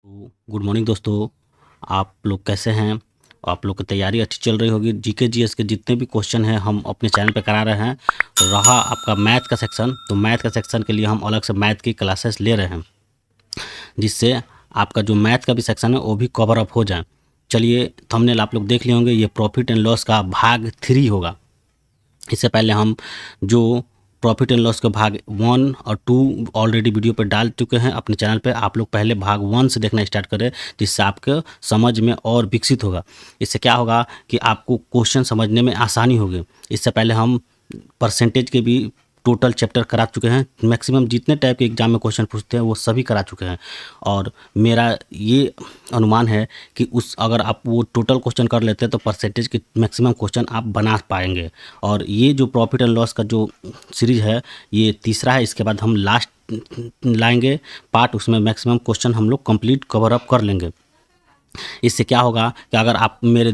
तो good morning दोस्तों। आप लोग कैसे हैं? आप लोग की तैयारी अच्छी चल रही होगी। जीके जीएस के जितने भी क्वेश्चन हैं हम अपने चैनल पे करा रहे हैं। रहा आपका मैथ का सेक्शन, तो मैथ का सेक्शन के लिए हम अलग से मैथ की क्लासेस ले रहे हैं, जिससे आपका जो मैथ का भी सेक्शन है वो भी कवर अप हो जाए। चलिए, थंबनेल आप लोग देख लिए होंगे, ये प्रॉफिट एंड लॉस का भाग 3 होगा। इससे पहले हम जो प्रॉफिट एंड लॉस के भाग 1 और 2 ऑलरेडी वीडियो पर डाल चुके हैं अपने चैनल पे। आप लोग पहले भाग 1 से देखना स्टार्ट करें, जिससे आपके समझ में और विकसित होगा। इससे क्या होगा कि आपको क्वेश्चन समझने में आसानी होगी। इससे पहले हम परसेंटेज के भी टोटल चैप्टर करा चुके हैं। मैक्सिमम जितने टाइप के एग्जाम में क्वेश्चन पूछते हैं वो सभी करा चुके हैं। और मेरा ये अनुमान है कि उस अगर आप वो टोटल क्वेश्चन कर लेते हैं तो परसेंटेज के मैक्सिमम क्वेश्चन आप बना पाएंगे। और ये जो प्रॉफिट एंड लॉस का जो सीरीज है ये तीसरा है। इसके बाद हम लास्ट लाएंगे पार्ट, उसमें मैक्सिमम क्वेश्चन हम लोग कंप्लीट कवर अप कर लेंगे। इससे क्या होगा कि अगर आप मेरे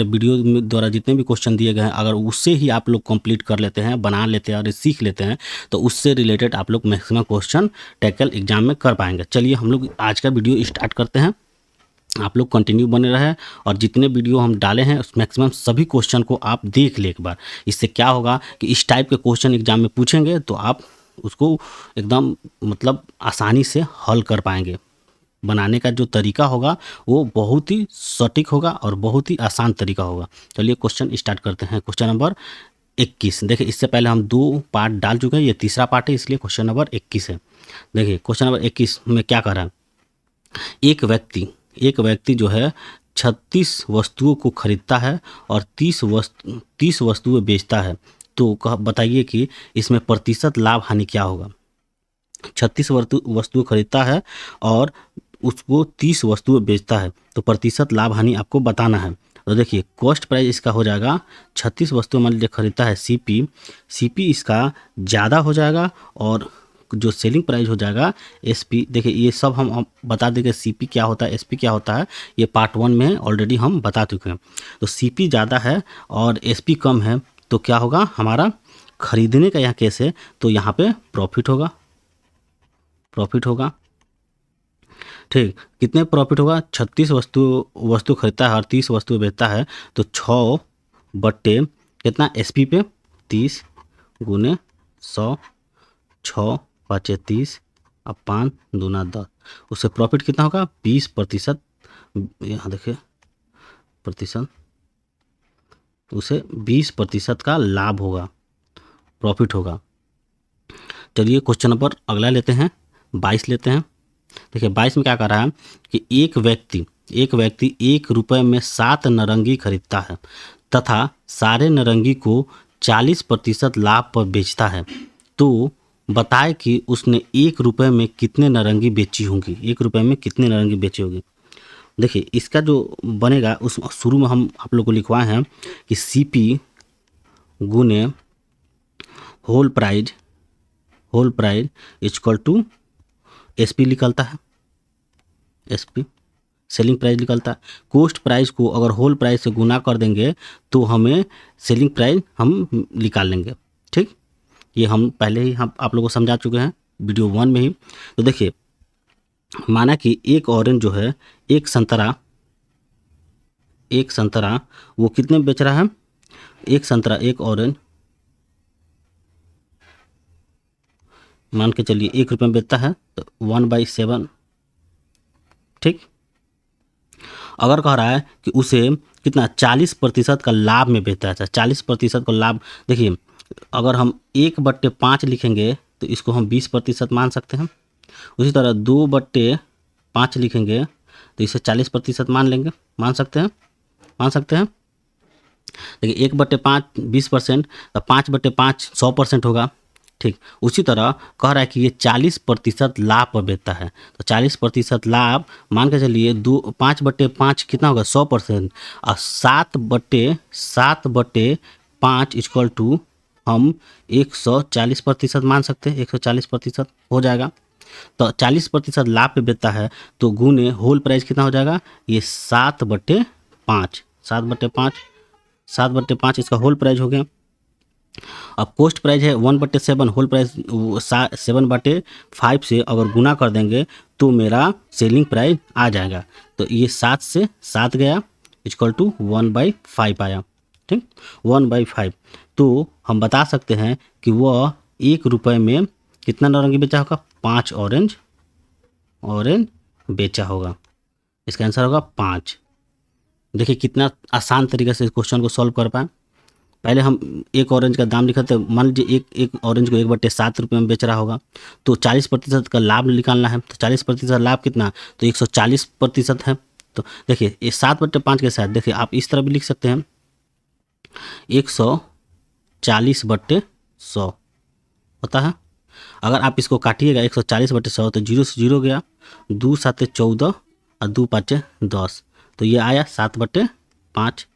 वीडियो द्वारा जितने भी क्वेश्चन दिए गए हैं अगर उससे ही आप लोग कंप्लीट कर लेते हैं, बना लेते हैं और सीख लेते हैं, तो उससे रिलेटेड आप लोग मैक्सिमम क्वेश्चन टैकल एग्जाम में कर पाएंगे। चलिए हम लोग आज का वीडियो स्टार्ट करते हैं। आप लोग कंटिन्यू बने रहे और जितने वीडियो हम डाले हैं उस मैक्सिमम सभी क्वेश्चन को आप देख ले एक बार। इससे क्या होगा कि इस टाइप के क्वेश्चन एग्जाम में पूछेंगे तो आप उसको एकदम मतलब आसानी से हल कर पाएंगे। बनाने का जो तरीका होगा वो बहुत ही सटीक होगा और बहुत ही आसान तरीका होगा। चलिए क्वेश्चन स्टार्ट करते हैं। Question number 21। देखिए, इससे पहले हम 2 पार्ट डाल चुके हैं, ये तीसरा पार्ट है, इसलिए क्वेश्चन नंबर 21 है। देखिए क्वेश्चन नंबर 21 में क्या कर रहा है। एक व्यक्ति जो है 36 वस्तुओं को खरीदता है और 30 वस्तुएं बेचता है। तो बताइए कि इसमें प्रतिशत लाभ हानि क्या होगा। 36 वस्तुएं खरीदता है और उसको 30 वस्तुएं बेचता है, तो प्रतिशत लाभ हानि आपको बताना है। तो देखिए कॉस्ट प्राइस इसका हो जाएगा 36 वस्तुएं मान लीजिए खरीदता है सीपी इसका ज़्यादा हो जाएगा और जो सेलिंग प्राइस हो जाएगा एसपी। देखिए ये सब हम बता देंगे, सीपी क्या होता है, एसपी क्या होता है, ये पार्ट 1 में ऑलरेडी हम बता चुके हैं। तो सीपी ज़्यादा है और एसपी कम है, तो क्या होगा हमारा खरीदने का यहाँ केस है, तो यहाँ पे प्रॉफिट होगा। ठीक, कितने प्रॉफिट होगा। 36 वस्तु खरीदता है और 30 वस्तु बेचता है, तो 6 बट्टे कितना एसपी पे 30 गुने 100, 6 5 30 और 5 दूना 10, उससे प्रॉफिट कितना होगा 20%। यहाँ देखिए प्रतिशत, उसे 20% का लाभ होगा, प्रॉफिट होगा। चलिए क्वेश्चन नंबर अगला लेते हैं, 22 लेते हैं। देखिए 22 में क्या कर रहा है कि एक व्यक्ति 1 रुपये में 7 नारंगी खरीदता है तथा सारे नारंगी को 40% लाभ पर बेचता है। तो बताए कि उसने 1 रुपये में कितने नारंगी बेची होंगी। 1 रुपये में कितने नारंगी बेची होगी। देखिए इसका जो बनेगा उस शुरू में हम आप लोग को लिखवाए हैं कि सीपी गुने whole price equal to SP निकलता है, एसपी सेलिंग प्राइस निकलता है। कॉस्ट प्राइस को अगर होल प्राइस से गुना कर देंगे तो हमें सेलिंग प्राइस हम निकाल लेंगे। ठीक, ये हम पहले ही हम आप लोगों को समझा चुके हैं वीडियो 1 में ही। तो देखिए माना कि एक ऑरेंज जो है, एक संतरा वो कितने में बेच रहा है। एक ऑरेंज मान के चलिए 1 रुपये में बेचता है, तो 1/7। ठीक, अगर कह रहा है कि उसे कितना 40% का लाभ में बेचता है, 40% का लाभ। देखिए अगर हम 1/5 लिखेंगे तो इसको हम 20% मान सकते हैं। उसी तरह 2/5 लिखेंगे तो इसे 40% मान सकते हैं। देखिए 1/5 20%, तो 5/5 100% होगा। ठीक, उसी तरह कह रहा है कि ये 40% लाभ पर बेचता है, तो 40% लाभ मान के चलिए 5/5 कितना होगा 100%, और 7/5 इक्वल टू हम 140% मान सकते हैं। 140% हो जाएगा। तो 40% लाभ पे बेचता है, तो गुने होल प्राइस कितना हो जाएगा ये 7/5 इसका होल प्राइस हो गया। अब कॉस्ट प्राइस है 1/7, होल प्राइस 7/5 से अगर गुना कर देंगे तो मेरा सेलिंग प्राइस आ जाएगा। तो ये 7 से 7 गया इक्वल टू 1/5 आया। ठीक, 1/5। तो हम बता सकते हैं कि वह 1 रुपये में कितना नारंगी बेचा होगा, 5 ऑरेंज बेचा होगा। इसका आंसर होगा 5। देखिए कितना आसान तरीके से इस क्वेश्चन को सॉल्व कर पाए। पहले हम एक ऑरेंज का दाम लिखा था, मान लीजिए एक ऑरेंज को 1/7 रुपये में बेच रहा होगा, तो 40% का लाभ निकालना है। तो 40% लाभ कितना, तो 140% है। तो देखिए ये 7/5 के साथ देखिए आप इस तरह भी लिख सकते हैं 140/100 होता है। अगर आप इसको काटिएगा 140/100 तो 0 से 0 गया, 2 7 14 और 2 5 10, तो ये आया 7/5।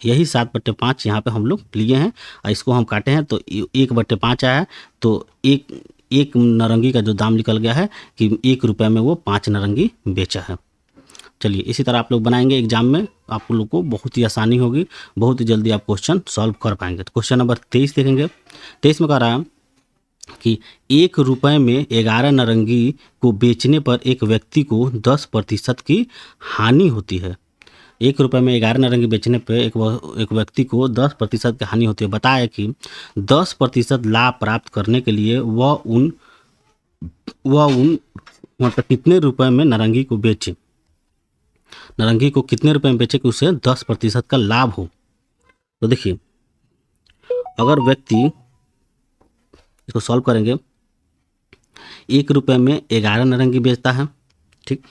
यही 7/5 यहाँ पे हम लोग लिए हैं और इसको हम काटे हैं तो 1/5 आया है। तो एक नारंगी का जो दाम निकल गया है कि 1 रुपये में वो 5 नारंगी बेचा है। चलिए इसी तरह आप लोग बनाएंगे एग्जाम में, आप लोग को बहुत ही आसानी होगी, बहुत ही जल्दी आप क्वेश्चन सॉल्व कर पाएंगे। तो क्वेश्चन नंबर 23 देखेंगे। 23 में कह रहा है कि 1 रुपये में 11 नारंगी को बेचने पर एक व्यक्ति को 10% की हानि होती है। 1 रुपये में 11 नारंगी बेचने पर एक व्यक्ति को 10% की हानि होती है। बताया कि 10% लाभ प्राप्त करने के लिए वह उन मतलब कितने रुपए में नारंगी को बेचे, नारंगी को कितने रुपए में बेचे कि उसे 10% का लाभ हो। तो देखिए अगर व्यक्ति इसको सॉल्व करेंगे, 1 रुपये में 11 नारंगी बेचता है, ठीक,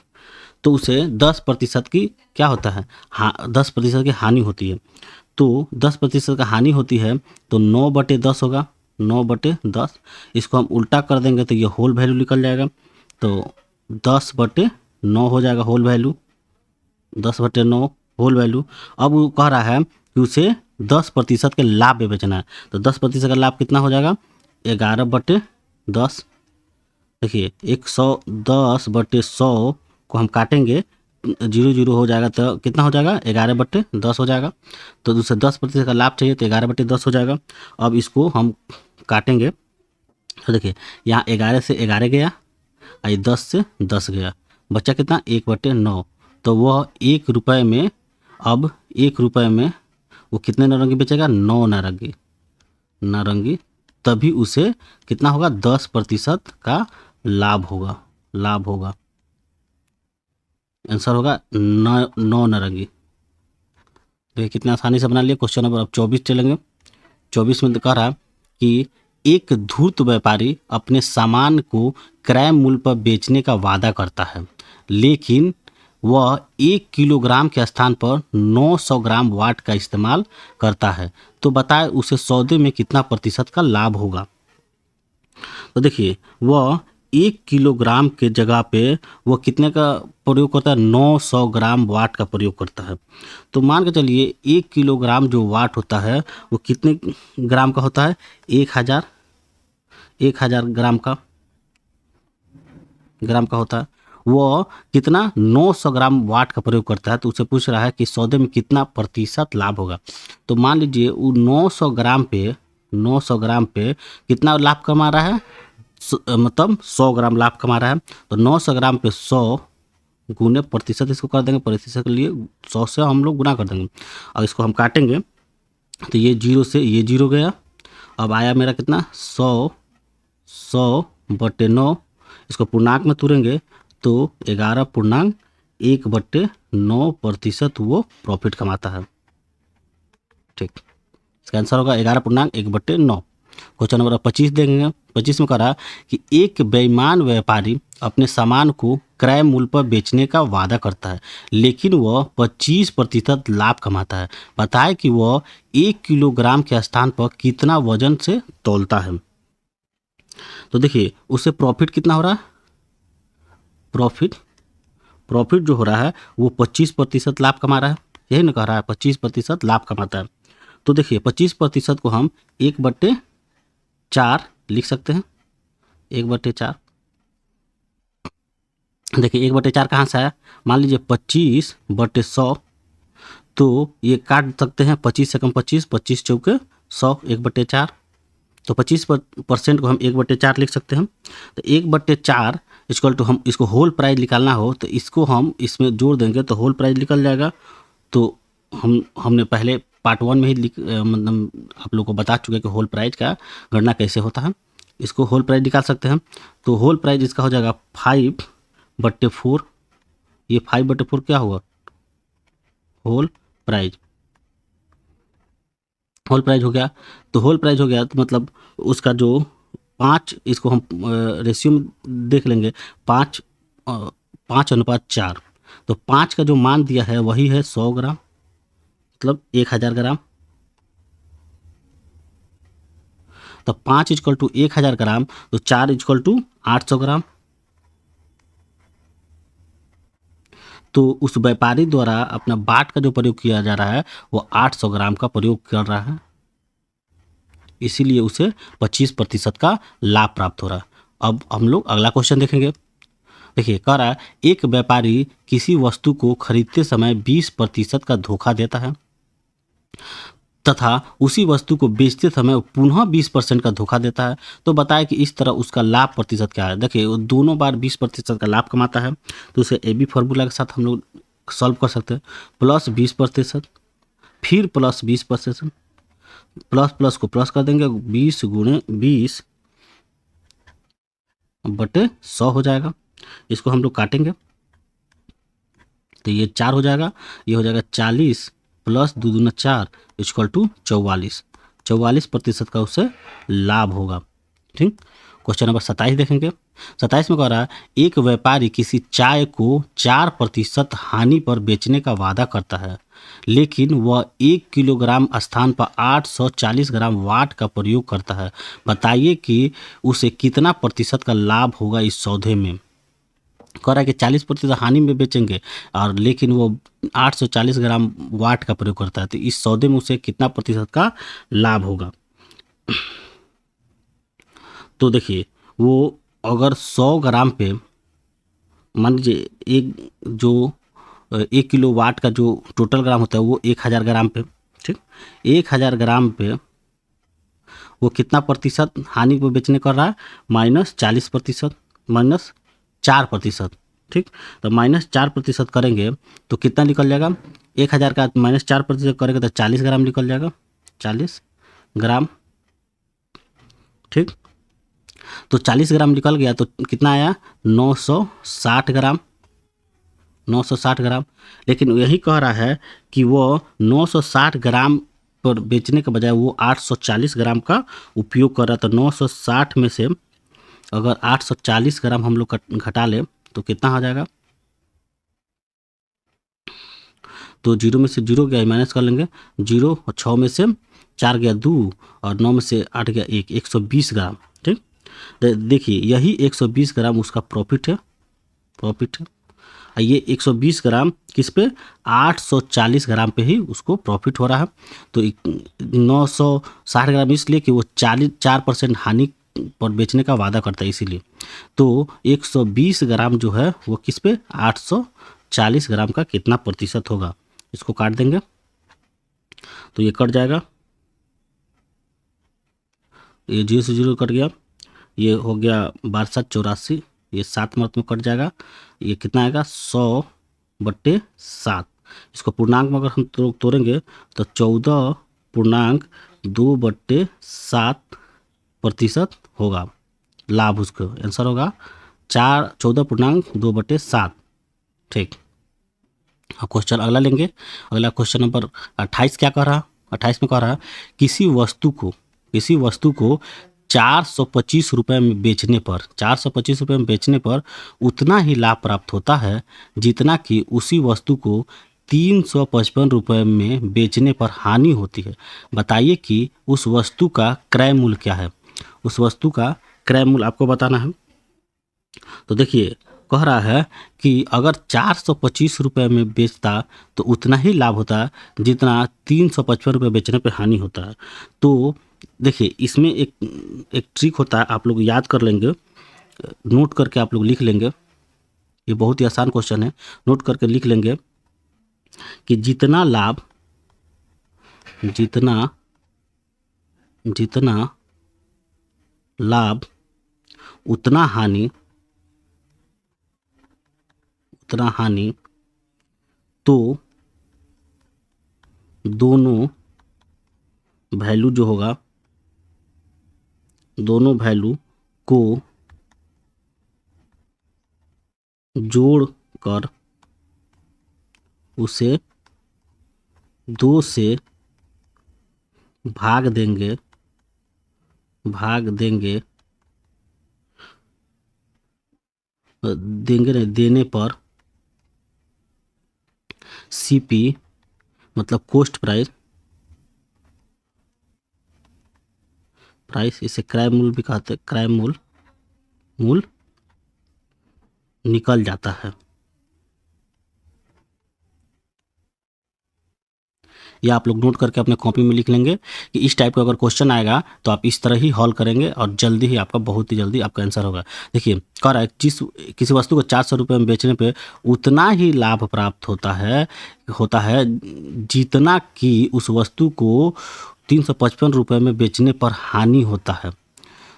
तो उसे 10% की क्या होता है, हाँ 10% की हानि होती है। तो 10% का हानि होती है तो 9/10 होगा, 9/10। इसको हम उल्टा कर देंगे तो ये होल वैल्यू निकल जाएगा, तो 10/9 हो जाएगा होल वैल्यू, 10/9 होल वैल्यू। अब वो कह रहा है कि उसे 10% के लाभ में बेचना है, तो 10% का लाभ कितना हो जाएगा, 11/10। देखिए 110/100 को हम काटेंगे, 0 हो जाएगा तो कितना हो जाएगा, 11/10 हो जाएगा। तो दूसरे 10% का लाभ चाहिए तो 11/10 हो जाएगा। अब इसको हम काटेंगे तो देखिए यहाँ 11 से 11 गया और 10 से 10 गया, बच्चा कितना 1/9। तो वह 1 रुपये में, अब 1 रुपये में वो कितने नारंगी बेचेगा, 9 नारंगी, तभी उसे कितना होगा, 10% का लाभ होगा। आंसर होगा 9 नारंगी। देखिए कितना आसानी से बना लिया। क्वेश्चन नंबर अब 24 चलेंगे। 24 में कह रहा है कि एक धूर्त व्यापारी अपने सामान को क्रय मूल्य पर बेचने का वादा करता है, लेकिन वह 1 किलोग्राम के स्थान पर 900 ग्राम वाट का इस्तेमाल करता है। तो बताए उसे सौदे में कितना प्रतिशत का लाभ होगा। तो देखिए वह 1 किलोग्राम के जगह पे वो कितने का प्रयोग करता है, 900 ग्राम वाट का प्रयोग करता है। तो मान के चलिए 1 किलोग्राम जो वाट होता है वो कितने ग्राम का होता है, 1000 ग्राम का होता है। वो कितना 900 ग्राम वाट का प्रयोग करता है। तो उसे पूछ रहा है कि सौदे में कितना प्रतिशत लाभ होगा। तो मान लीजिए वो 900 ग्राम पे कितना लाभ कमा रहा है, मतलब 100 ग्राम लाभ कमा रहा है। तो 900 ग्राम पे 100 गुने प्रतिशत इसको कर देंगे, प्रतिशत के लिए 100 से हम लोग गुना कर देंगे और इसको हम काटेंगे तो ये 0 से ये 0 गया। अब आया मेरा कितना, 100/9। इसको पूर्णांक में तोड़ेंगे तो 11.1/9% वो प्रॉफिट कमाता है। ठीक, इसका आंसर होगा 11.1/9। क्वेश्चन नंबर 25 देखेंगे। 25 में कह रहा कि एक बेईमान व्यापारी अपने सामान को क्रय मूल्य पर बेचने का वादा करता है, लेकिन वह 25% लाभ कमाता है। बताए कि वह 1 किलोग्राम के स्थान पर कितना वजन से तौलता है। तो देखिए उससे प्रॉफिट कितना हो रहा है, प्रॉफिट जो हो रहा है वो 25% लाभ कमा रहा है, यही ना कह रहा है 25% लाभ कमाता है। तो देखिए 25% को हम 1/4 लिख सकते हैं, 1/4। देखिए 1/4 कहाँ से आया, मान लीजिए 25/100, तो ये काट सकते हैं 25 से कम 25, 25 चौके 100, 1/4। तो 25% को हम 1/4 लिख सकते हैं। तो 1/4 इक्वल टू, हम इसको होल प्राइस निकालना हो तो इसको हम इसमें जोड़ देंगे तो होल प्राइस निकल जाएगा। तो हमने पहले पार्ट 1 में ही मतलब आप लोग को बता चुके कि होल प्राइस का गणना कैसे होता है। इसको होल प्राइस निकाल सकते हैं। तो होल प्राइस इसका हो जाएगा 5/4। ये 5/4 क्या हुआ, होल प्राइस। होल प्राइस हो गया। तो होल प्राइस हो गया तो मतलब उसका जो 5, इसको हम रेशियो में देख लेंगे, 5:4। तो 5 का जो मान दिया है वही है 100 ग्राम, मतलब 1000 ग्राम। तो 5 इक्वल टू 1000 ग्राम, तो 4 इक्वल टू 800 ग्राम। तो उस व्यापारी द्वारा अपना बाट का जो प्रयोग किया जा रहा है वो 800 ग्राम का प्रयोग कर रहा है, इसीलिए उसे 25% का लाभ प्राप्त हो रहा है। अब हम लोग अगला क्वेश्चन देखेंगे। देखिए, कह रहा है एक व्यापारी किसी वस्तु को खरीदते समय 20% का धोखा देता है तथा उसी वस्तु को बेचते समय पुनः 20% का धोखा देता है। तो बताए कि इस तरह उसका लाभ प्रतिशत क्या है। देखिए, वो दोनों बार 20% का लाभ कमाता है, तो उसे ए बी फॉर्मूला के साथ हम लोग सॉल्व कर सकते हैं। +20%, फिर +20%, प्लस प्लस को प्लस कर देंगे, 20 × 20/100 हो जाएगा। इसको हम लोग काटेंगे तो ये 4 हो जाएगा, ये हो जाएगा 40 + 2 × 4 = 44। 44% का उससे लाभ होगा। ठीक, क्वेश्चन नंबर 27 देखेंगे। 27 में कह रहा है एक व्यापारी किसी चाय को 4% हानि पर बेचने का वादा करता है, लेकिन वह 1 किलोग्राम स्थान पर 840 ग्राम वाट का प्रयोग करता है। बताइए कि उसे कितना प्रतिशत का लाभ होगा इस सौदे में। कह रहा है कि 40% हानि में बेचेंगे और लेकिन वो 840 ग्राम वाट का प्रयोग करता है, तो इस सौदे में उसे कितना प्रतिशत का लाभ होगा। तो देखिए, वो अगर 100 ग्राम पे, मान लीजिए एक जो 1 किलो वाट का जो टोटल ग्राम होता है वो 1000 ग्राम पे, ठीक, 1000 ग्राम पे वो कितना प्रतिशत हानि को बेचने कर रहा है, -40%, -4%। ठीक, तो -4% करेंगे तो कितना निकल जाएगा, 1000 का -4% करेंगे तो 40 ग्राम निकल जाएगा, 40 ग्राम। ठीक, तो 40 ग्राम निकल गया तो कितना आया, 960 ग्राम, 960 ग्राम। लेकिन यही कह रहा है कि वो 960 ग्राम पर बेचने के बजाय वो 840 ग्राम का उपयोग कर रहा था। 960 में से अगर 840 ग्राम हम लोग घटा ले तो कितना हो जाएगा, तो 0 में से 0 गया, माइनस कर लेंगे, 0 और 6 में से 4 गया 2 और 9 में से 8 गया 1, 120 ग्राम। ठीक, देखिए यही 120 ग्राम उसका प्रॉफिट है, प्रॉफिट है। ये 120 ग्राम किस पे, 840 ग्राम पे ही उसको प्रॉफिट हो रहा है। तो 960 ग्राम इसलिए कि वो 4% हानि पर बेचने का वादा करता है, इसीलिए। तो 120 ग्राम जो है वो किस पे, 840 ग्राम का कितना प्रतिशत होगा। इसको काट देंगे तो ये कट जाएगा, ये 0 से 0 कट गया, ये हो गया 12/7 = 84, ये 7 मर्त में कट जाएगा, ये कितना आएगा, 100/7। इसको पूर्णांक में अगर हम तोड़ेंगे तो 14.2/7% होगा लाभ, उसका आंसर होगा 14.2/7। ठीक, अब क्वेश्चन अगला लेंगे। अगला क्वेश्चन नंबर 28 क्या कह रहा है, 28 में कह रहा है किसी वस्तु को 425 रुपये में बेचने पर, 425 रुपये में बेचने पर उतना ही लाभ प्राप्त होता है जितना कि उसी वस्तु को 355 रुपये में बेचने पर हानि होती है। बताइए कि उस वस्तु का क्रय मूल्य क्या है। उस वस्तु का क्रय मूल्य आपको बताना है। तो देखिए, कह रहा है कि अगर 425 रुपये में बेचता तो उतना ही लाभ होता जितना 355 रुपये बेचने पर हानि होता है। तो देखिए, इसमें एक ट्रिक होता है, आप लोग याद कर लेंगे, नोट करके आप लोग लिख लेंगे। ये बहुत ही आसान क्वेश्चन है, नोट करके लिख लेंगे कि जितना लाभ उतना हानि तो दोनों वैल्यू जो होगा, दोनों वैल्यू को जोड़ कर उसे 2 से भाग देंगे देने पर सीपी मतलब कॉस्ट प्राइस, इसे क्रय मूल्य भी कहते हैं, क्रय मूल्य निकल जाता है। या आप लोग नोट करके अपने कॉपी में लिख लेंगे कि इस टाइप का अगर क्वेश्चन आएगा तो आप इस तरह ही हल करेंगे और जल्दी ही आपका, बहुत ही जल्दी आपका आंसर होगा। देखिए कह रहा है किसी वस्तु को 400 रुपये में बेचने पे उतना ही लाभ प्राप्त होता है जितना कि उस वस्तु को 355 रुपये में बेचने पर हानि होता है।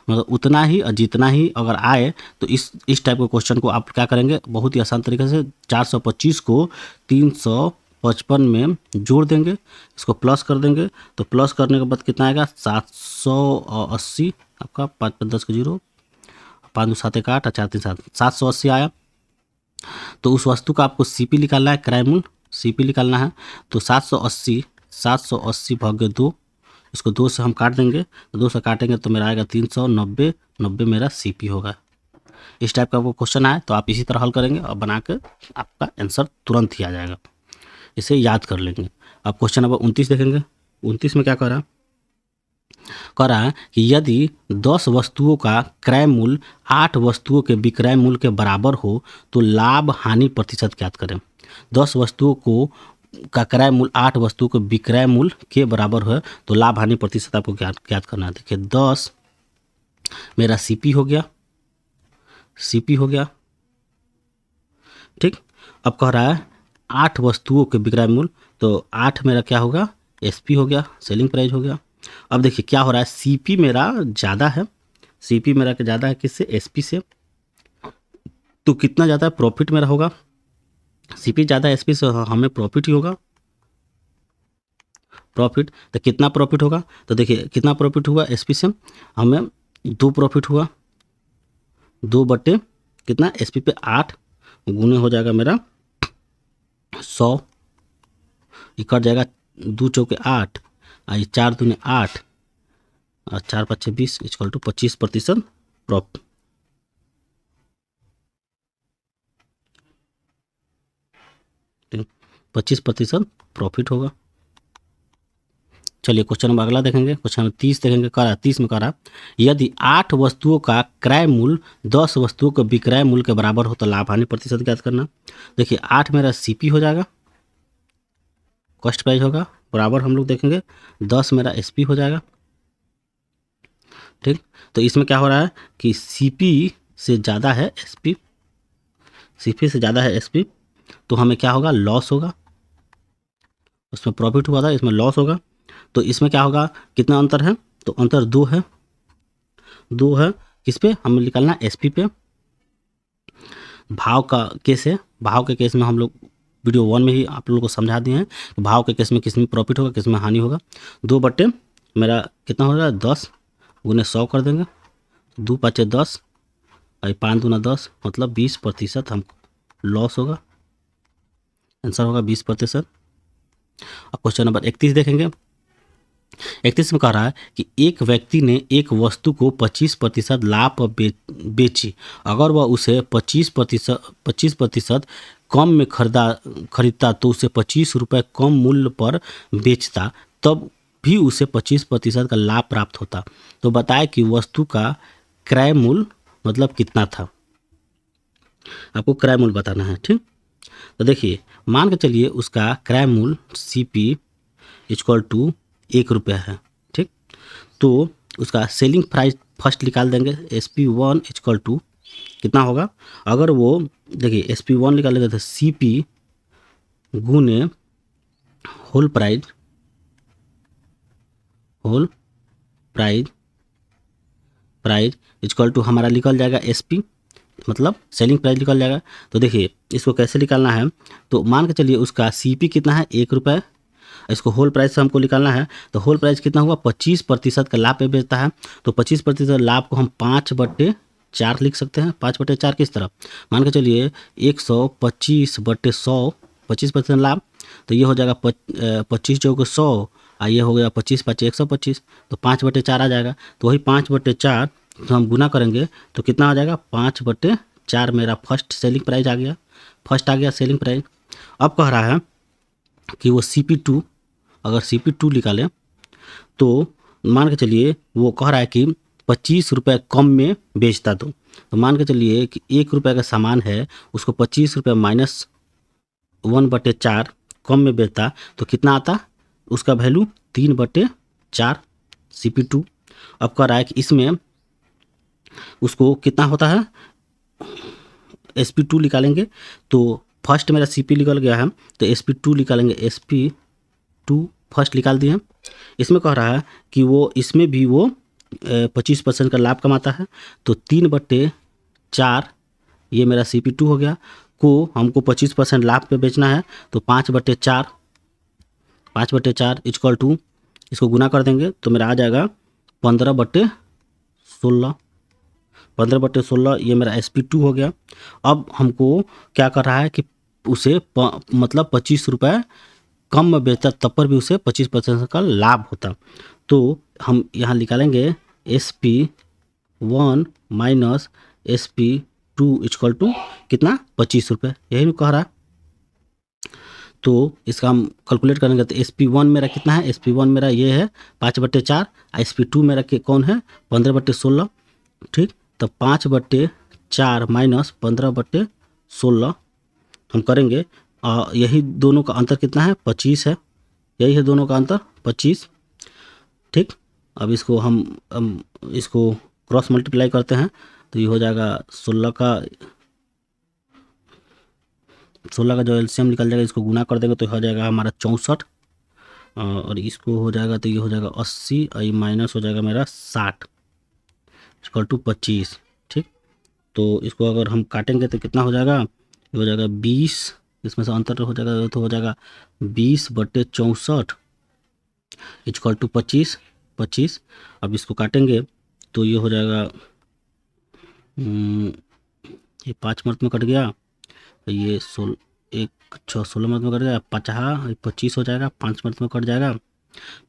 मतलब उतना ही और जितना ही अगर आए तो इस टाइप के क्वेश्चन को आप क्या करेंगे, बहुत ही आसान तरीके से 425 को 355 में जोड़ देंगे, इसको प्लस कर देंगे, तो प्लस करने के बाद कितना आएगा 780, आपका 5 5 10 के 0, 5 2 7 1 8 4 3 7, 780 आया। तो उस वस्तु का आपको सीपी निकालना है, क्रय मूल्य सीपी निकालना है। तो 780 भागे 2, इसको 2 से हम काट देंगे, तो 2 से काटेंगे तो मेरा आएगा 390, 90 मेरा सीपी होगा। इस टाइप का वो क्वेश्चन आए तो आप इसी तरह हल करेंगे और बना के आपका आंसर तुरंत ही आ जाएगा, इसे याद कर लेंगे। अब क्वेश्चन नंबर 29 देखेंगे। 29 में क्या कह रहा है कि यदि 10 वस्तुओं का क्रय मूल्य 8 वस्तुओं के विक्रय मूल्य के बराबर हो तो लाभ हानि प्रतिशत ज्ञात करें। 10 वस्तुओं का क्रय मूल्य 8 वस्तुओं के विक्रय मूल्य के बराबर है तो लाभ हानि प्रतिशत आपको ज्ञात करना है। देखिए 10 मेरा सीपी हो गया, ठीक। अब कह रहा है 8 वस्तुओं के विक्रय मूल्य, तो 8 मेरा क्या होगा, एसपी हो गया, सेलिंग प्राइस हो गया। अब देखिए क्या हो रहा है, सीपी मेरा ज़्यादा है, सीपी मेरा क्या ज़्यादा है किससे, एसपी से। तो कितना ज़्यादा प्रॉफिट मेरा होगा, सीपी ज़्यादा एसपी से, हमें प्रॉफिट ही होगा। प्रॉफिट तो कितना प्रॉफिट होगा, तो देखिए कितना प्रॉफिट हुआ एसपी से, हमें 2 प्रॉफिट हुआ, 2 बटे कितना एसपी पे 8 गुने हो जाएगा मेरा 100, कट जाएगा 2 चौके 8 और 4 दूने 8 और 4 5 20 इक्वल टू 25% प्रॉफिट। ठीक, 25% प्रॉफिट होगा। चलिए क्वेश्चन नंबर अगला देखेंगे, क्वेश्चन नंबर 30 देखेंगे। 30 में कह रहा यदि 8 वस्तुओं का क्रय मूल्य 10 वस्तुओं के विक्रय मूल्य के बराबर हो तो लाभ हानि प्रतिशत ज्ञात करना। देखिए 8 मेरा सीपी हो जाएगा, कॉस्ट प्राइस होगा, बराबर हम लोग देखेंगे 10 मेरा एसपी हो जाएगा। ठीक, तो इसमें क्या हो रहा है कि सीपी से ज़्यादा है एसपी, सीपी से ज़्यादा है एसपी, तो हमें क्या होगा, लॉस होगा। उसमें प्रॉफिट हुआ था, इसमें लॉस होगा। तो इसमें क्या होगा, कितना अंतर है, तो अंतर 2 है, 2 है। किस पे हमें निकालना, एसपी पे। भाव का केस है, भाव के केस में हम लोग वीडियो 1 में ही आप लोगों को समझा दिए हैं कि भाव के केस में किस में प्रॉफिट होगा, किस में हानि होगा। 2 बटे मेरा कितना हो रहा है 10 गुने 100 कर देंगे, 2 5 10 और 5 दूना 10 मतलब 20% हमको लॉस होगा, आंसर होगा 20%। अब क्वेश्चन नंबर 31 देखेंगे। 31 में कह रहा है कि एक व्यक्ति ने एक वस्तु को 25% लाभ पर बेची, अगर वह उसे 25% कम में खरीदता तो उसे 25 रुपये कम मूल्य पर बेचता, तब भी उसे 25% का लाभ प्राप्त होता। तो बताए कि वस्तु का क्रय मूल्य मतलब कितना था, आपको क्रय मूल्य बताना है। ठीक, तो देखिए मान के चलिए उसका क्रय मूल्य सीपी इक्वल टू 1 रुपया है। ठीक, तो उसका सेलिंग प्राइस फर्स्ट निकाल देंगे, SP1 इक्वल टू कितना होगा, अगर वो देखिए SP1 निकालेंगे तो CP गुने whole price price equal to हमारा निकल जाएगा एसपी, मतलब सेलिंग प्राइस निकल जाएगा। तो देखिए इसको कैसे निकालना है, तो मान के चलिए उसका सीपी कितना है 1 रुपये, इसको होल प्राइस से हमको निकालना है। तो होल प्राइस कितना हुआ 25% का लाभ पे बेचता है। तो 25% लाभ को हम 5/4 लिख सकते हैं। 5/4 किस तरह, मान के चलिए 125/100, 25% लाभ, तो ये हो जाएगा 25 चौके 100 और ये हो गया 25×5 125, तो 5/4 आ जाएगा। तो वही 5/4 तो हम गुना करेंगे तो कितना आ जाएगा 5/4 मेरा फर्स्ट सेलिंग प्राइस आ गया, फर्स्ट आ गया सेलिंग प्राइस। अब कह रहा है कि वो CP2, अगर CP2 निकालें तो मान के चलिए वो कह रहा है कि 25 रुपये कम में बेचता। तो मान के चलिए कि 1 रुपये का सामान है, उसको 25 रुपये माइनस 1/4 कम में बेचता तो कितना आता, उसका वैल्यू 3/4 CP2। अब कह रहा है कि इसमें उसको कितना होता है SP2 निकालेंगे। तो फर्स्ट मेरा CP निकल गया है, तो SP2 निकालेंगे। SP2 फर्स्ट निकाल दिए। इसमें कह रहा है कि वो इसमें भी वो 25% का लाभ कमाता है। तो 3/4 ये मेरा CP2 हो गया, को हमको 25% लाभ पे बेचना है। तो 5/4 इक्वल टू इसको गुना कर देंगे तो मेरा आ जाएगा 15/16, 15/16 ये मेरा SP2 हो गया। अब हमको क्या कर रहा है कि उसे मतलब 25 रुपये कम में बेचता तब पर भी उसे 25% का लाभ होता। तो हम यहाँ निकालेंगे SP1 minus SP2 equal to कितना 25 रुपये, यही कह रहा है। तो इसका हम कैलकुलेट करेंगे तो SP1 मेरा कितना है, SP1 मेरा ये है 5/4, SP2 मेरा कौन है 15/16, ठीक। तो 5/4 माइनस 15/16 हम करेंगे, यही दोनों का अंतर कितना है 25 है, यही है दोनों का अंतर 25, ठीक। अब इसको हम इसको क्रॉस मल्टीप्लाई करते हैं तो ये हो जाएगा 16 का जो एलसीएम निकल जाएगा, इसको गुना कर देंगे तो हो जाएगा हमारा 64, और इसको हो जाएगा तो ये हो जाएगा 80 और ये माइनस हो जाएगा मेरा 60 इक्वल टू 25, ठीक। तो इसको अगर हम काटेंगे तो कितना हो जाएगा, ये हो जाएगा 20, इसमें से अंतर हो जाएगा तो हो जाएगा 20/64 इक्वल टू 25। अब इसको काटेंगे तो ये हो जाएगा ये 5 मर्त में कट गया, ये 16 मर्त में कट गया, 25 हो जाएगा, 5 मर्त में कट जाएगा।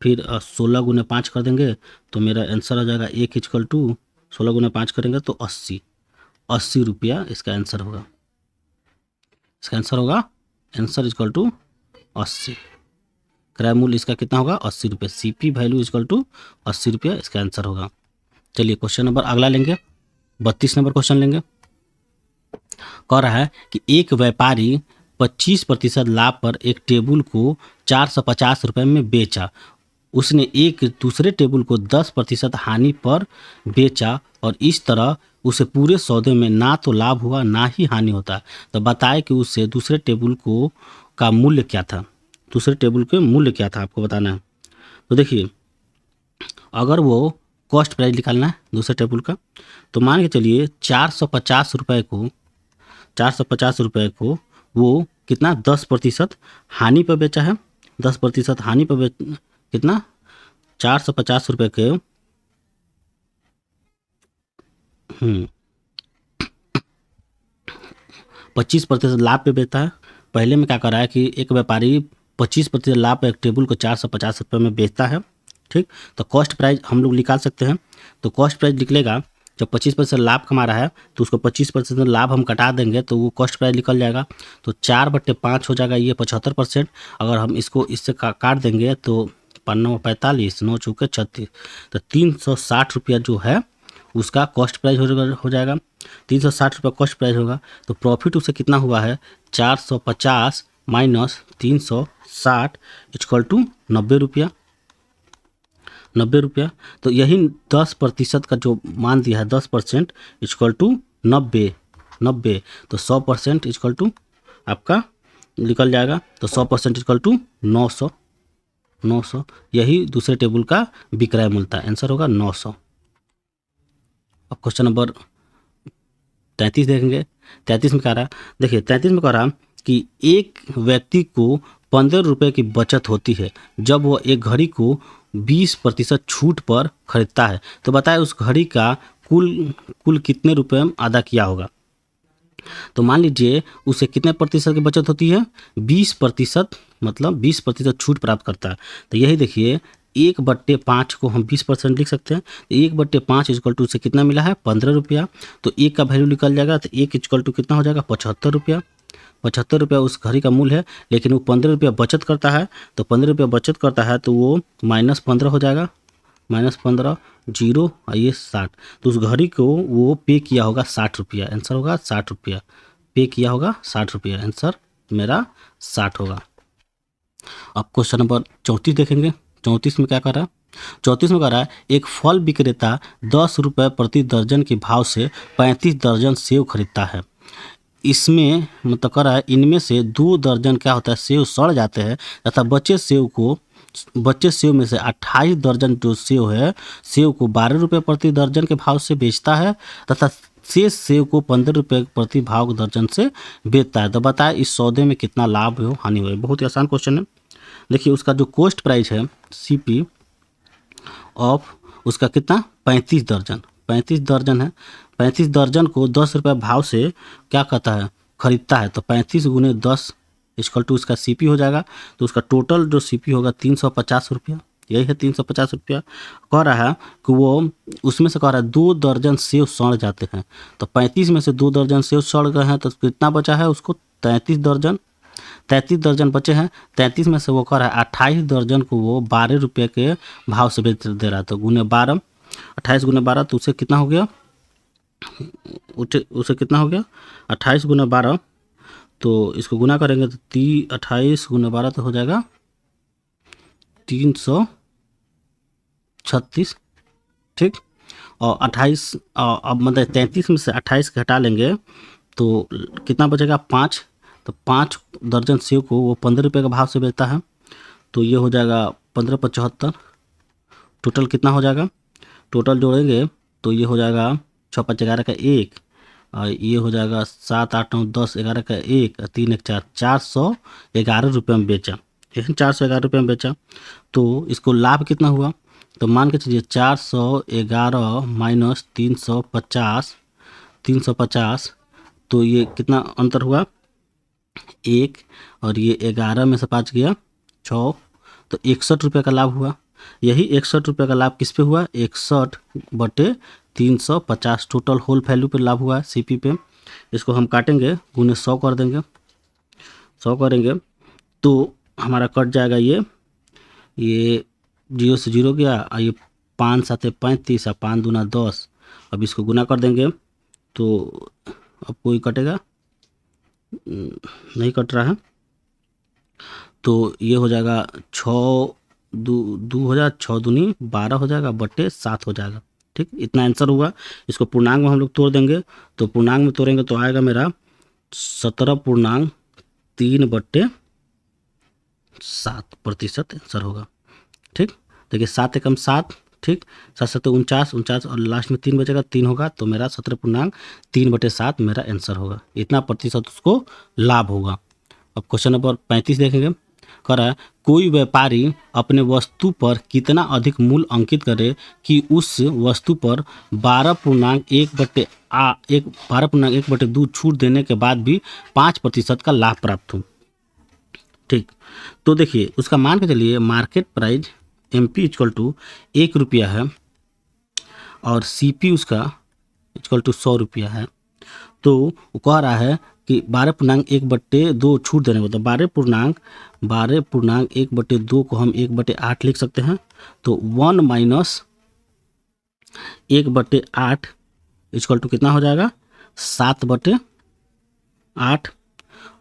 फिर 16 गुने 5 कर देंगे तो मेरा आंसर हो जाएगा 1 इक्वल टू 16 गुने 5 करेंगे तो 80 रुपया इसका आंसर होगा। इसका आंसर होगा आंसर इक्वल टू 80, क्रय मूल्य इसका कितना होगा 80 रुपये। CP वैल्यू इक्वल टू 80 रुपया इसका आंसर होगा। चलिए क्वेश्चन नंबर अगला लेंगे, 32 नंबर क्वेश्चन लेंगे। कह रहा है कि एक व्यापारी 25% लाभ पर एक टेबल को 450 रुपये में बेचा, उसने एक दूसरे टेबल को 10% हानि पर बेचा और इस तरह उसे पूरे सौदे में ना तो लाभ हुआ ना ही हानि होता। तो बताए कि उससे दूसरे टेबल को का मूल्य क्या था, दूसरे टेबल के मूल्य क्या था आपको बताना है। तो देखिए अगर वो कॉस्ट प्राइस निकालना है दूसरे टेबल का, तो मान के चलिए 450 रुपये को वो कितना 10% हानि पर बेचा है, 10% हानि पर कितना 450 रुपये के 25% लाभ पे बेचता है। पहले में क्या कर रहा है कि एक व्यापारी 25% लाभ पे एक टेबल को 450 रुपये में बेचता है, ठीक। तो कॉस्ट प्राइस हम लोग निकाल सकते हैं। तो कॉस्ट प्राइस निकलेगा जब 25% लाभ कमा रहा है तो उसको 25% लाभ हम कटा देंगे तो वो कॉस्ट प्राइस निकल जाएगा। तो 4/5 हो जाएगा, ये 75%। अगर हम इसको इससे काट देंगे तो 5 45 9 चौके 36, तो 360 रुपया जो है उसका कॉस्ट प्राइस हो जाएगा। 360 रुपये कॉस्ट प्राइस होगा। तो प्रॉफिट उसे कितना हुआ है 450 माइनस 360 इक्वल टू 90 रुपया, 90 रुपया। तो यही 10% का जो मान दिया है 10% इक्वल टू 90, तो 100% इक्वल टू आपका निकल जाएगा। तो 100% इक्वल टू 900, यही दूसरे टेबल का विक्रय मूल्य था, आंसर होगा 900। अब क्वेश्चन नंबर 33 देखेंगे। 33 में कह रहा, देखिए 33 में कह रहा कि एक व्यक्ति को 15 रुपये की बचत होती है जब वो एक घड़ी को 20% छूट पर खरीदता है, तो बताए उस घड़ी का कुल कुल कितने रुपये अदा किया होगा। तो मान लीजिए उसे कितने प्रतिशत की बचत होती है, 20%, मतलब 20% छूट प्राप्त करता है। तो यही देखिए 1/5 को हम 20% लिख सकते हैं। तो 1/5 इक्वल टू उसे कितना मिला है, 15 रुपया। तो एक का वैल्यू निकल जाएगा, तो 1 इक्वल टू कितना हो जाएगा, 75 रुपया। 75 रुपया उस घड़ी का मूल्य है, लेकिन वो 15 रुपया बचत करता है। तो 15 रुपया बचत करता है तो वो -15 हो जाएगा, -15 जीरो और ये 60। तो उस घड़ी को वो पे किया होगा 60 रुपया, आंसर होगा 60 रुपया। पे किया होगा 60 रुपया, आंसर मेरा 60 होगा। अब क्वेश्चन नंबर 34 देखेंगे। 34 में क्या कर रहा है, 34 में कह रहा है एक फल विक्रेता 10 रुपये प्रति दर्जन के भाव से 35 दर्जन सेव खरीदता है। इसमें मतलब कह रहा है इनमें से 2 दर्जन क्या होता है, सेव सड़ जाते हैं तथा बचे सेव में से 28 दर्जन जो सेव है, सेव को 12 रुपये प्रति दर्जन के भाव से बेचता है तथा शेष सेव को 15 रुपये प्रति भाव दर्जन से बेचता है। तो बताए इस सौदे में कितना लाभ हो हानि हो। बहुत ही आसान क्वेश्चन है। देखिए उसका जो कॉस्ट प्राइस है CP ऑफ उसका कितना, 35 दर्जन, 35 दर्जन है। 35 दर्जन को 10 रुपये भाव से क्या कहता है, खरीदता है। तो 35 गुने 10 इक्वल टू उसका CP हो जाएगा। तो उसका टोटल जो CP होगा 350 रुपया, यही है 350 रुपया। कह रहा है कि वो उसमें से कह रहा है 2 दर्जन सेव सड़ जाते हैं। तो 35 में से 2 दर्जन सेव सड़ गए हैं, तो कितना बचा है उसको, 33 दर्जन। 33 दर्जन बचे हैं। 33 में से वो कह रहा है 28 दर्जन को वो 12 रुपये के भाव से बेच दे रहा है। तो गुने 12, 28 गुने 12, तो उसे कितना हो गया, उसे कितना हो गया 28 गुना 12। तो इसको गुना करेंगे तो 28 गुना 12 तो हो जाएगा 336, ठीक। और 28 अब मतलब 33 में से 28 घटा लेंगे तो कितना बचेगा, 5। तो 5 दर्जन सेव को वो 15 रुपये के भाव से बेचता है। तो ये हो जाएगा 15×75, टोटल कितना हो जाएगा, टोटल जोड़ेंगे तो ये हो जाएगा 6×5 11 का 1, और ये हो जाएगा 7 8 9 10 11 का 1 और 3 1 4, 411 रुपये में बेचा। 411 रुपये में बेचा। तो इसको लाभ कितना हुआ, तो मान के चलिए 411 माइनस 350, तो ये कितना अंतर हुआ, 1, और ये 11 में से 5 गया 6, तो 61 रुपये का लाभ हुआ। यही 61 रुपये का लाभ किस पे हुआ, 61/350 टोटल होल वैल्यू पे लाभ हुआ CP पे। इसको हम काटेंगे, गुने 100 कर देंगे, 100 करेंगे तो हमारा कट जाएगा ये 0 से 0 गया, और ये 5 7 35 और 5 दूना 10। अब इसको गुना कर देंगे तो अब कोई कटेगा नहीं, कट रहा है। तो ये हो जाएगा 6 2 हो जाएगा, 6 दूनी 12 हो जाएगा, बटे 7 हो जाएगा, ठीक। इतना आंसर हुआ। इसको पूर्णांक में हम लोग तोड़ देंगे, तो पूर्णांक में तोड़ेंगे तो आएगा मेरा 17.3/7% आंसर होगा, ठीक। देखिए 7 एकम 7, ठीक, 7 7 49 और लास्ट में 3 बचेगा, 3 होगा, तो मेरा 17.3/7 मेरा आंसर होगा। इतना प्रतिशत उसको लाभ होगा। अब क्वेश्चन नंबर 35 देखेंगे। कह रहा है कोई व्यापारी अपने वस्तु पर कितना अधिक मूल्य अंकित करे कि उस वस्तु पर 12.1/2 छूट देने के बाद भी 5% का लाभ प्राप्त हो, ठीक। तो देखिए उसका मान के चलिए market price MP equal to 1 रुपया है और CP उसका इक्वल टू 100 रुपया है। तो वो कह रहा है कि 12.1/2 छूट देने को, तो 12.1/2 को हम 1/8 लिख सकते हैं। तो 1 माइनस 1/8 इक्वल टू कितना हो जाएगा, 7/8।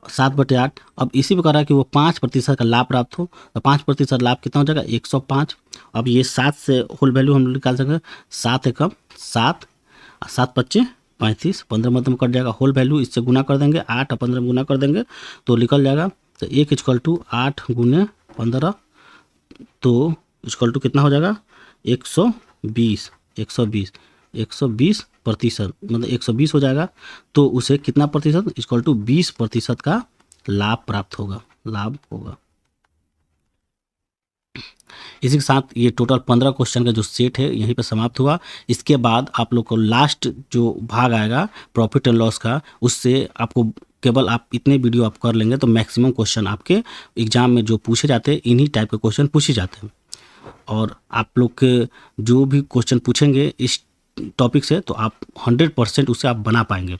7/8। अब इसी प्रकार है कि वो 5% का लाभ प्राप्त हो, तो 5% लाभ कितना हो जाएगा, 105। अब ये 7 से होल वैल्यू हम निकाल सकते हैं, 7 एकम 7, 7 25 35, 15 मध्य में कट जाएगा, होल वैल्यू इससे गुना कर देंगे, 8 और 15 में गुना कर देंगे तो निकल जाएगा। तो 1 इक्वल टू 8 गुने 15, तो इक्वल टू कितना हो जाएगा, 120। 120%, मतलब 120 हो जाएगा तो उसे कितना प्रतिशत, इक्वल टू 20% का लाभ प्राप्त होगा, लाभ होगा। इसी के साथ ये टोटल 15 क्वेश्चन का जो सेट है यहीं पर समाप्त हुआ। इसके बाद आप लोग को लास्ट जो भाग आएगा प्रॉफिट एंड लॉस का, उससे आपको केवल आप इतने वीडियो आप कर लेंगे तो मैक्सिमम क्वेश्चन आपके एग्जाम में जो पूछे जाते हैं इन्हीं टाइप के क्वेश्चन पूछे जाते हैं। और आप लोग के जो भी क्वेश्चन पूछेंगे इस टॉपिक से तो आप 100% उसे आप बना पाएंगे।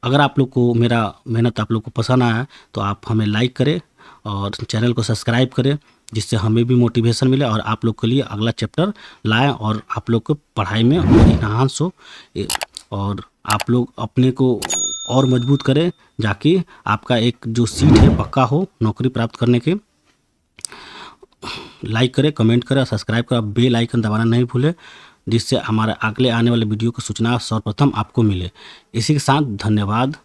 अगर आप लोग को मेरा मेहनत आप लोग को पसंद आया तो आप हमें लाइक करें और चैनल को सब्सक्राइब करें, जिससे हमें भी मोटिवेशन मिले और आप लोग के लिए अगला चैप्टर लाएं और आप लोग को पढ़ाई में इन्हांस हो और आप लोग अपने को और मजबूत करें, जाकि आपका एक जो सीट है पक्का हो नौकरी प्राप्त करने के। लाइक करें, कमेंट करें, सब्सक्राइब करें, बेल आइकन दबाना नहीं भूलें, जिससे हमारे अगले आने वाले वीडियो की सूचना सर्वप्रथम आपको मिले। इसी के साथ धन्यवाद।